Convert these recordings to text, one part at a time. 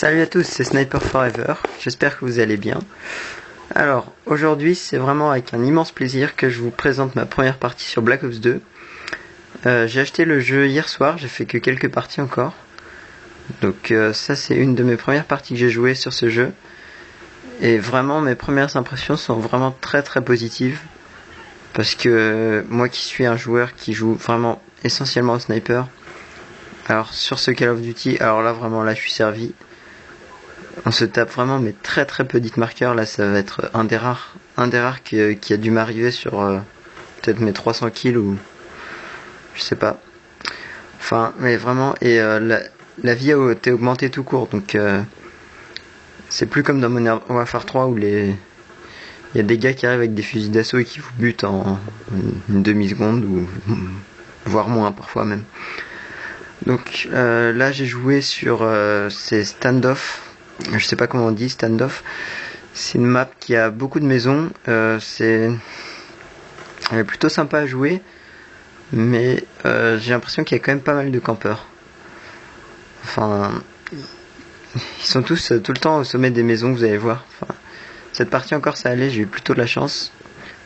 Salut à tous, c'est Sniper Forever, j'espère que vous allez bien. Alors, aujourd'hui c'est vraiment avec un immense plaisir que je vous présente ma première partie sur Black Ops 2. J'ai acheté le jeu hier soir, j'ai fait que quelques parties encore. Donc ça c'est une de mes premières parties que j'ai jouées sur ce jeu. Et vraiment mes premières impressions sont vraiment très très positives. Parce que moi qui suis un joueur qui joue vraiment essentiellement au sniper, alors sur ce Call of Duty, alors là vraiment là je suis servi. On se tape vraiment mais très très peu d'hitmarkers. Là ça va être un des rares qui a dû m'arriver sur peut-être mes 300 kills ou je sais pas. Enfin mais vraiment, et la vie a été augmentée tout court, donc c'est plus comme dans Modern Warfare 3 où il y a des gars qui arrivent avec des fusils d'assaut et qui vous butent en une demi-seconde ou voire moins parfois même. Donc là j'ai joué sur ces standoff. Je sais pas comment on dit, standoff. C'est une map qui a beaucoup de maisons. Elle est plutôt sympa à jouer, mais j'ai l'impression qu'il y a quand même pas mal de campeurs. Enfin, ils sont tous tout le temps au sommet des maisons, vous allez voir. Enfin, cette partie encore ça allait, j'ai eu plutôt de la chance.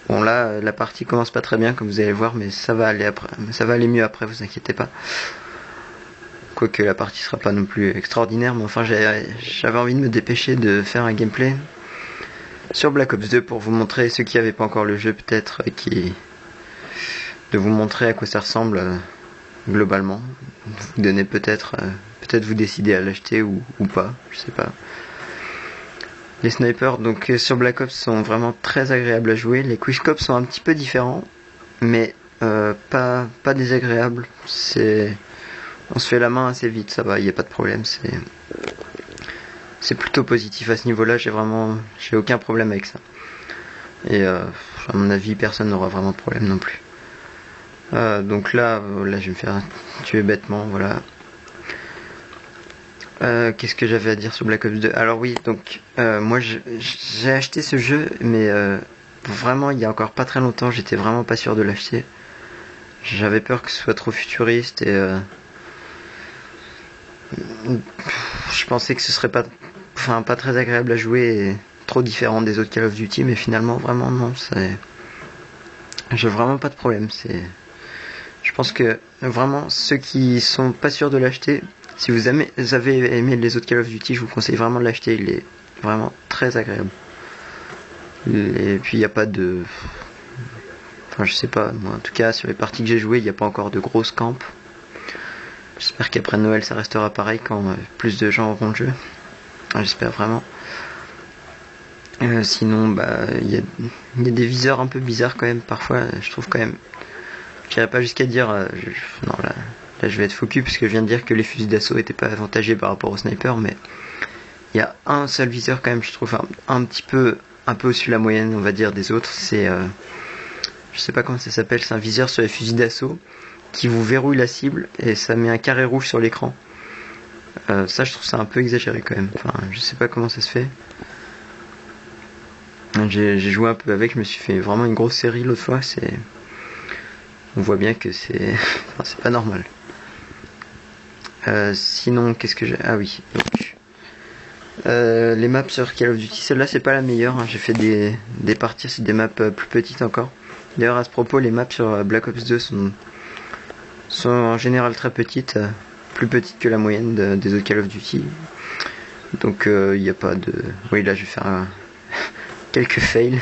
Bon là, la partie commence pas très bien comme vous allez voir, mais ça va aller après. Ça va aller mieux après, vous inquiétez pas. Quoique la partie sera pas non plus extraordinaire, mais enfin j'avais envie de me dépêcher de faire un gameplay sur Black Ops 2 pour vous montrer, ceux qui n'avaient pas encore le jeu peut-être, de vous montrer à quoi ça ressemble globalement. Vous donner peut-être vous décider à l'acheter ou pas, je sais pas. Les snipers donc sur Black Ops sont vraiment très agréables à jouer. Les quickscopes sont un petit peu différents, mais pas désagréables. On se fait la main assez vite, ça va, il n'y a pas de problème, c'est plutôt positif à ce niveau-là, j'ai aucun problème avec ça. Et à mon avis, personne n'aura vraiment de problème non plus. Donc là, je vais me faire tuer bêtement, voilà. Qu'est-ce que j'avais à dire sur Black Ops 2 ? Alors oui, donc moi j'ai acheté ce jeu, mais vraiment il y a encore pas très longtemps, j'étais vraiment pas sûr de l'acheter. J'avais peur que ce soit trop futuriste et je pensais que ce serait pas très agréable à jouer et trop différent des autres Call of Duty, mais finalement vraiment non, j'ai vraiment pas de problème. Je pense que vraiment ceux qui sont pas sûrs de l'acheter, si vous avez aimé les autres Call of Duty, je vous conseille vraiment de l'acheter, il est vraiment très agréable. Et puis il n'y a pas de... Enfin je sais pas, moi en tout cas sur les parties que j'ai jouées, il n'y a pas encore de grosses camps. J'espère qu'après Noël ça restera pareil quand plus de gens auront le jeu. J'espère vraiment. Sinon il y a des viseurs un peu bizarres quand même parfois, je trouve quand même. J'irai pas jusqu'à dire non là je vais être focus parce que je viens de dire que les fusils d'assaut étaient pas avantagés par rapport au sniper, mais il y a un seul viseur quand même, je trouve un peu au-dessus de la moyenne on va dire des autres. C'est je sais pas comment ça s'appelle, c'est un viseur sur les fusils d'assaut qui vous verrouille la cible et ça met un carré rouge sur l'écran. Ça je trouve ça un peu exagéré quand même, enfin je sais pas comment ça se fait. J'ai joué un peu avec, je me suis fait vraiment une grosse série l'autre fois, on voit bien que c'est pas normal. Sinon qu'est-ce que j'ai... Ah oui, donc les maps sur Call of Duty, celle-là c'est pas la meilleure, hein. J'ai fait des parties sur des maps plus petites encore. D'ailleurs à ce propos, les maps sur Black Ops 2 sont en général très petites, plus petites que la moyenne des autres Call of Duty. Donc il n'y a pas de... Oui là je vais faire quelques fails,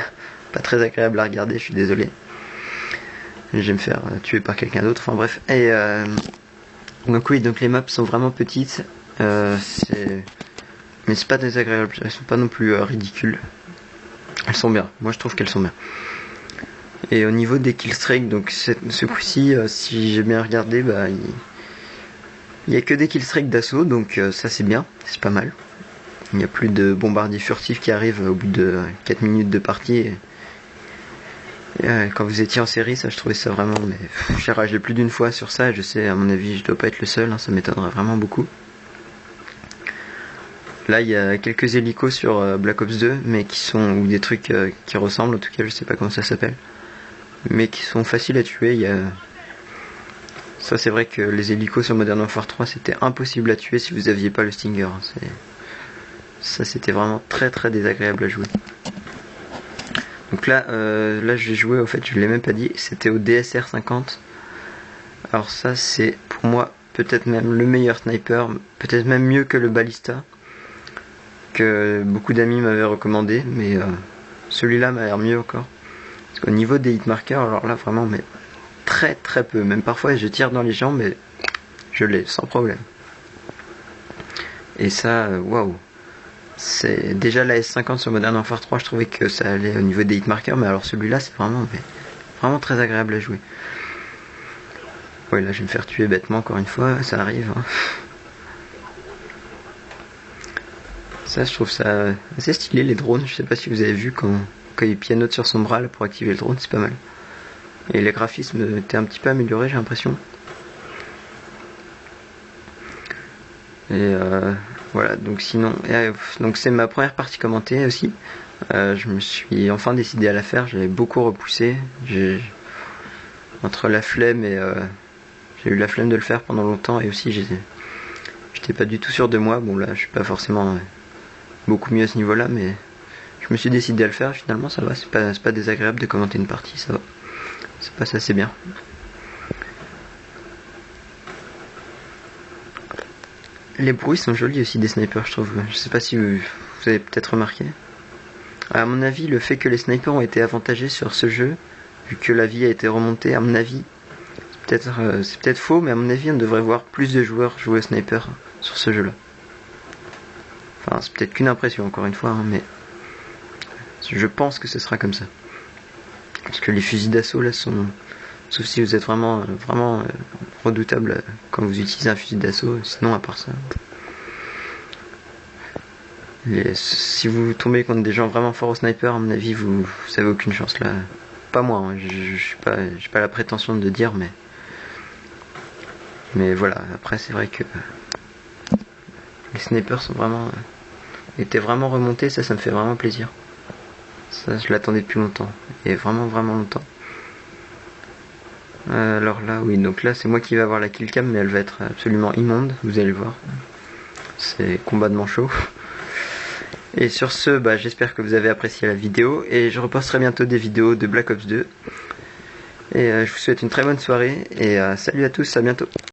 pas très agréable à regarder, je suis désolé. Je vais me faire tuer par quelqu'un d'autre, enfin bref. Et donc oui, donc les maps sont vraiment petites, mais c'est pas désagréable, elles sont pas non plus ridicules. Elles sont bien, moi je trouve qu'elles sont bien. Et au niveau des killstreaks, donc ce coup-ci, si j'ai bien regardé, il y a que des killstreaks d'assaut, donc ça c'est bien, c'est pas mal. Il n'y a plus de bombardiers furtifs qui arrivent au bout de 4 minutes de partie. Quand vous étiez en série, ça je trouvais ça vraiment... Mais j'ai ragé plus d'une fois sur ça, et je sais, à mon avis, je dois pas être le seul, hein, ça m'étonnerait vraiment beaucoup. Là, il y a quelques hélicos sur Black Ops 2, mais qui sont... ou des trucs qui ressemblent, en tout cas, je sais pas comment ça s'appelle. Mais qui sont faciles à tuer, Ça c'est vrai que les hélicos sur Modern Warfare 3, c'était impossible à tuer si vous aviez pas le Stinger. Ça c'était vraiment très très désagréable à jouer. Donc là j'ai joué, au fait je l'ai même pas dit, c'était au DSR 50. Alors ça c'est pour moi peut-être même le meilleur sniper, peut-être même mieux que le Ballista, que beaucoup d'amis m'avaient recommandé, mais celui-là m'a l'air mieux encore. Parce qu'au niveau des hitmarkers, alors là vraiment, mais très très peu, même parfois je tire dans les jambes, mais je l'ai sans problème. Et ça, waouh! C'est déjà la S50 sur Modern Warfare 3, je trouvais que ça allait au niveau des hitmarkers, mais alors celui-là c'est vraiment très agréable à jouer. Ouais, là je vais me faire tuer bêtement encore une fois, ça arrive. Hein. Ça, je trouve ça assez stylé, les drones. Je sais pas si vous avez vu quand il pianote sur son bras là, pour activer le drone, c'est pas mal. Et les graphismes étaient un petit peu améliorés, j'ai l'impression. Et voilà, donc sinon, donc c'est ma première partie commentée aussi. Je me suis enfin décidé à la faire, j'avais beaucoup repoussé. Entre la flemme et j'ai eu la flemme de le faire pendant longtemps, et aussi j'étais pas du tout sûr de moi. Bon là, je suis pas forcément beaucoup mieux à ce niveau-là, mais je me suis décidé à le faire. Finalement, ça va, c'est pas désagréable de commenter une partie, ça va, ça passe assez bien. Les bruits sont jolis aussi des snipers, je trouve. Je sais pas si vous avez peut-être remarqué. À mon avis, le fait que les snipers ont été avantagés sur ce jeu, vu que la vie a été remontée, à mon avis, c'est peut-être faux, mais à mon avis, on devrait voir plus de joueurs jouer au sniper sur ce jeu-là. Enfin, c'est peut-être qu'une impression, encore une fois, hein, mais je pense que ce sera comme ça. Parce que les fusils d'assaut là sont, sauf si vous êtes vraiment redoutable quand vous utilisez un fusil d'assaut, sinon à part ça. Si vous tombez contre des gens vraiment forts au sniper, à mon avis vous avez aucune chance là. Pas moi, hein, j'ai pas la prétention de dire, mais voilà, après c'est vrai que les snipers sont étaient vraiment remontés, ça me fait vraiment plaisir. Ça je l'attendais depuis longtemps, et vraiment longtemps. Alors là, oui, donc là c'est moi qui vais avoir la killcam, mais elle va être absolument immonde, vous allez le voir. C'est combat de manchot. Et sur ce, j'espère que vous avez apprécié la vidéo, et je reposterai bientôt des vidéos de Black Ops 2. Et je vous souhaite une très bonne soirée, et salut à tous, à bientôt.